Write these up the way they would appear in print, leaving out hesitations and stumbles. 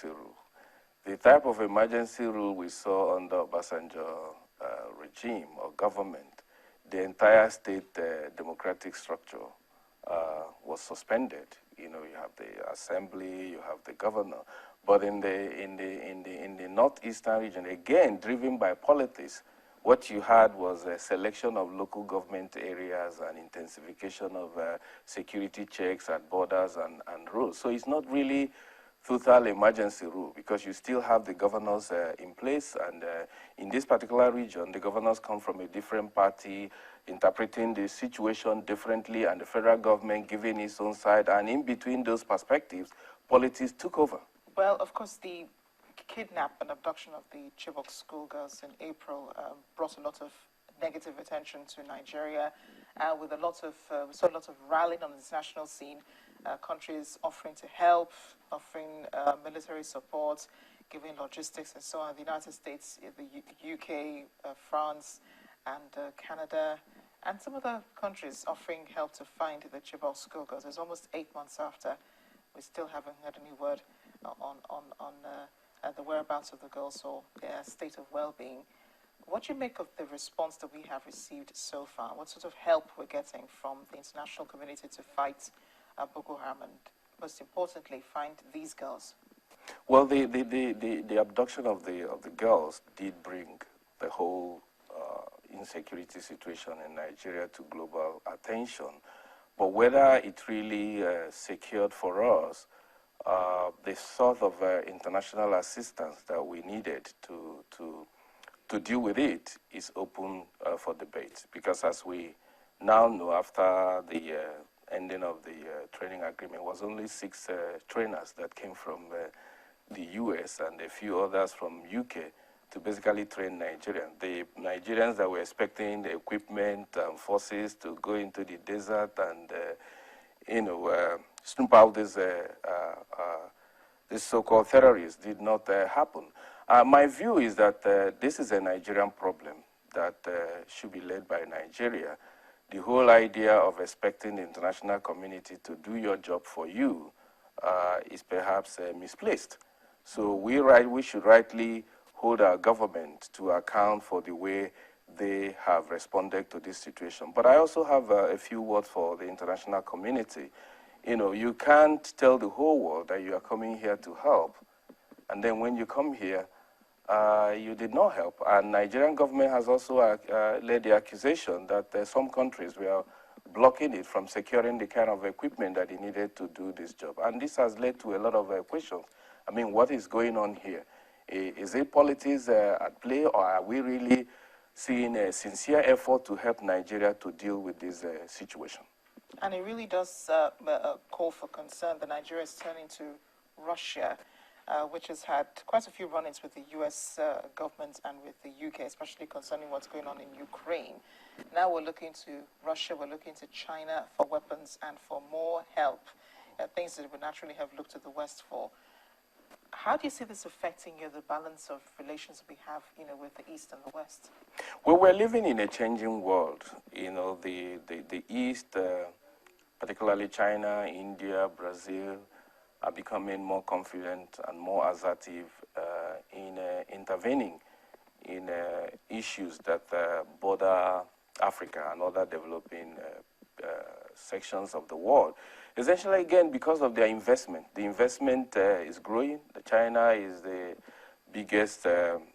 rule. The type of emergency rule we saw under Obasanjo regime or government, the entire state democratic structure was suspended. You know, you have the assembly, you have the governor, but in the northeastern region, again driven by politics, what you had was a selection of local government areas and intensification of security checks at borders and rules. So it's not really total emergency rule because you still have the governors in place, and in this particular region, the governors come from a different party, interpreting the situation differently, and the federal government giving its own side, and in between those perspectives, politics took over. Well, of course, the kidnap and abduction of the Chibok schoolgirls in April brought a lot of negative attention to Nigeria, with a lot of we saw a lot of rallying on the international scene, countries offering to help, offering military support, giving logistics and so on. The United States, the UK, France, and Canada, and some other countries offering help to find the Chibok schoolgirls. It's almost 8 months after. We still haven't heard any word on the whereabouts of the girls or their state of well-being. What do you make of the response that we have received so far? What sort of help we're getting from the international community to fight Boko Haram and, most importantly, find these girls? Well, the abduction of the girls did bring the whole insecurity situation in Nigeria to global attention. But whether it really secured for us the sort of international assistance that we needed to deal with it is open for debate. Because as we now know, after the ending of the training agreement, it was only 6 trainers that came from the US and a few others from UK to basically train Nigerians. The Nigerians that were expecting the equipment and forces to go into the desert and, snoop out these so-called terrorists did not happen. My view is that this is a Nigerian problem that should be led by Nigeria. The whole idea of expecting the international community to do your job for you is perhaps misplaced. So we should rightly hold our government to account for the way they have responded to this situation. But I also have a few words for the international community. You know, you can't tell the whole world that you are coming here to help, and then when you come here, you did not help. And Nigerian government has also led the accusation that some countries were blocking it from securing the kind of equipment that it needed to do this job. And this has led to a lot of questions. I mean, what is going on here? Is it politics at play, or are we really seeing a sincere effort to help Nigeria to deal with this situation? And it really does call for concern that Nigeria is turning to Russia, which has had quite a few run-ins with the US government and with the UK, especially concerning what's going on in Ukraine. Now we're looking to Russia, we're looking to China for weapons and for more help, things that we naturally have looked to the West for. How do you see this affecting the balance of relations we have, with the East and the West? Well, we're living in a changing world. The East, particularly China, India, Brazil, are becoming more confident and more assertive in intervening in issues that border Africa and other developing sections of the world. Essentially, again, because of their investment. The investment is growing. China is the biggest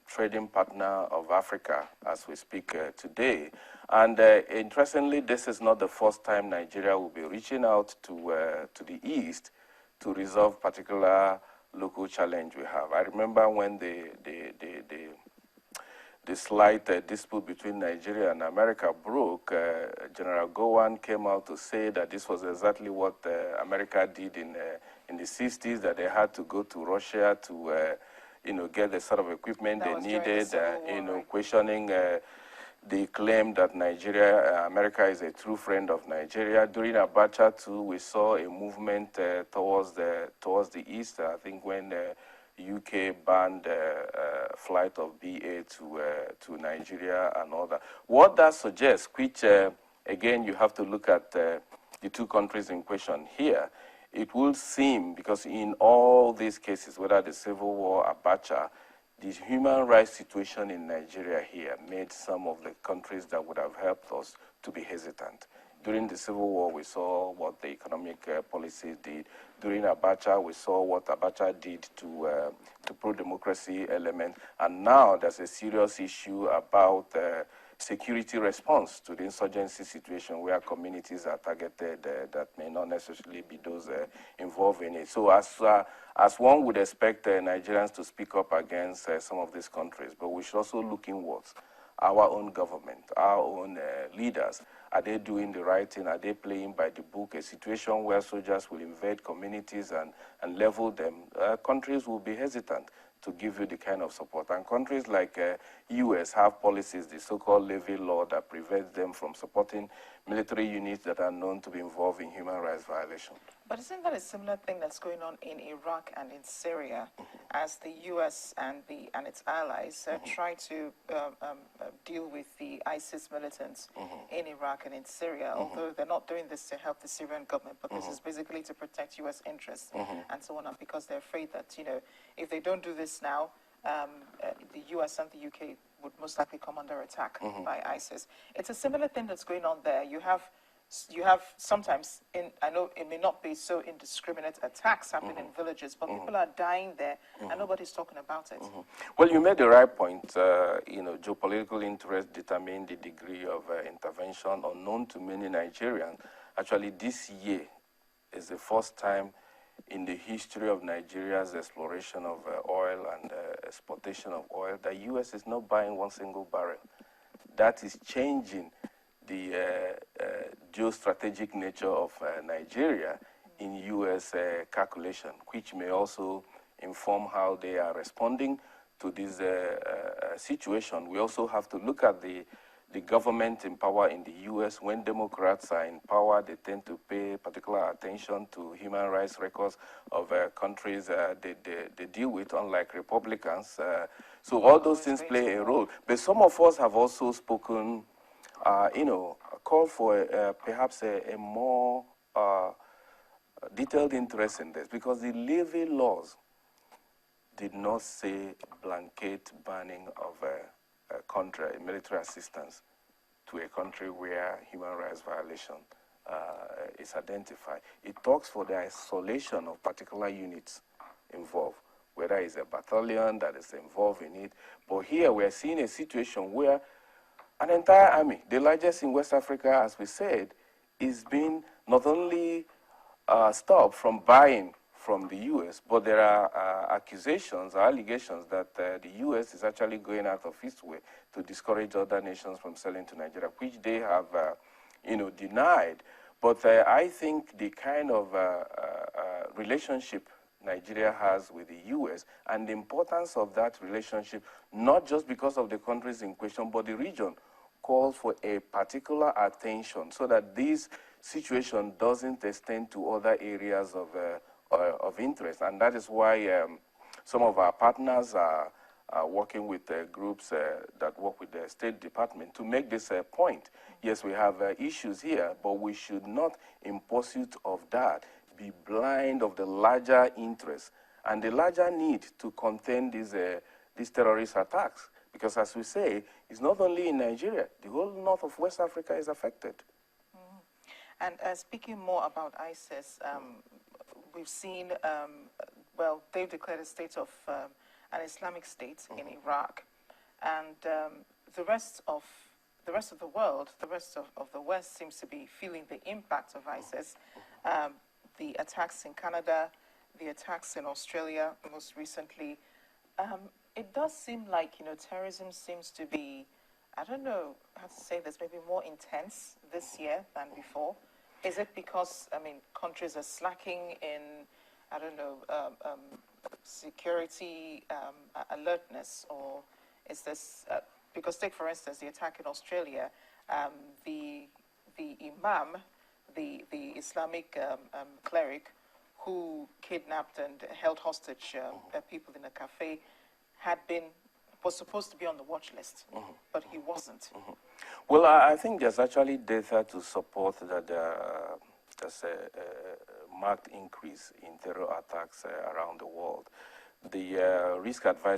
trading partner of Africa as we speak today. And interestingly, this is not the first time Nigeria will be reaching out to the East to resolve particular local challenge we have. I remember when the slight dispute between Nigeria and America broke, General Gowon came out to say that this was exactly what America did in the 60s, that they had to go to Russia to get the sort of equipment they needed, questioning the claim that America is a true friend of Nigeria. During Abacha too, we saw a movement towards the east. I think when UK banned flight of BA to Nigeria and all that. What that suggests, which again you have to look at the two countries in question here, it will seem, because in all these cases, whether the Civil War, Abacha, the human rights situation in Nigeria here made some of the countries that would have helped us to be hesitant. During the Civil War, we saw what the economic policies did. During Abacha, we saw what Abacha did to pro-democracy element. And now there's a serious issue about security response to the insurgency situation where communities are targeted that may not necessarily be those involved in it. So as one would expect Nigerians to speak up against some of these countries, but we should also look inwards. Our own government, our own leaders, are they doing the right thing? Are they playing by the book? A situation where soldiers will invade communities and level them, countries will be hesitant to give you the kind of support. And countries like US have policies, the so-called levy law, that prevents them from supporting military units that are known to be involved in human rights violations. But isn't that a similar thing that's going on in Iraq and in Syria, as the U.S. and its allies try to deal with the ISIS militants in Iraq and in Syria, although they're not doing this to help the Syrian government, but this is basically to protect U.S. interests and so on, and because they're afraid that, you know, if they don't do this now, the U.S. and the U.K. would most likely come under attack by ISIS. It's a similar thing that's going on there. You have sometimes, I know it may not be so indiscriminate attacks happening in villages, but people are dying there and nobody's talking about it. Well, you made the right point. You know, geopolitical interests determine the degree of intervention unknown to many Nigerians. Actually, this year is the first time in the history of Nigeria's exploration of oil and exportation of oil, the U.S. is not buying one single barrel. That is changing the geostrategic nature of Nigeria in U.S. calculation, which may also inform how they are responding to this situation. We also have to look at the government in power in the U.S. When Democrats are in power, they tend to pay particular attention to human rights records of countries they deal with, unlike Republicans. So all those things play a role. But some of us have also spoken, you know, called for perhaps a more detailed interest in this, because the levy laws did not say blanket banning of military assistance to a country where human rights violation is identified. It talks for the isolation of particular units involved, whether it's a battalion that is involved in it. But here we are seeing a situation where an entire army, the largest in West Africa, as we said, is being not only stopped from buying from the U.S., but there are accusations, allegations that the U.S. is actually going out of its way to discourage other nations from selling to Nigeria, which they have, you know, denied. But I think the kind of relationship Nigeria has with the U.S. and the importance of that relationship, not just because of the countries in question, but the region, calls for a particular attention so that this situation doesn't extend to other areas of interest. And that is why some of our partners are working with groups that work with the State Department to make this point. Yes, we have issues here, but we should not, in pursuit of that, be blind of the larger interest and the larger need to contain these terrorist attacks. Because as we say, it's not only in Nigeria, the whole north of West Africa is affected. And speaking more about ISIS, we've seen, well, they've declared a state of an Islamic state in Iraq, and the rest of the world, the rest of the West seems to be feeling the impact of ISIS. The attacks in Canada, the attacks in Australia most recently. It does seem like, you know, terrorism seems to be, I don't know how to say this, maybe more intense this year than before. Is it because, I mean, countries are slacking in, I don't know, security alertness, or is this, because take for instance the attack in Australia, the imam, the Islamic cleric who kidnapped and held hostage people in a cafe was supposed to be on the watch list, but he wasn't. Well, I think there's actually data to support that there's marked increase in terror attacks around the world. The risk advisory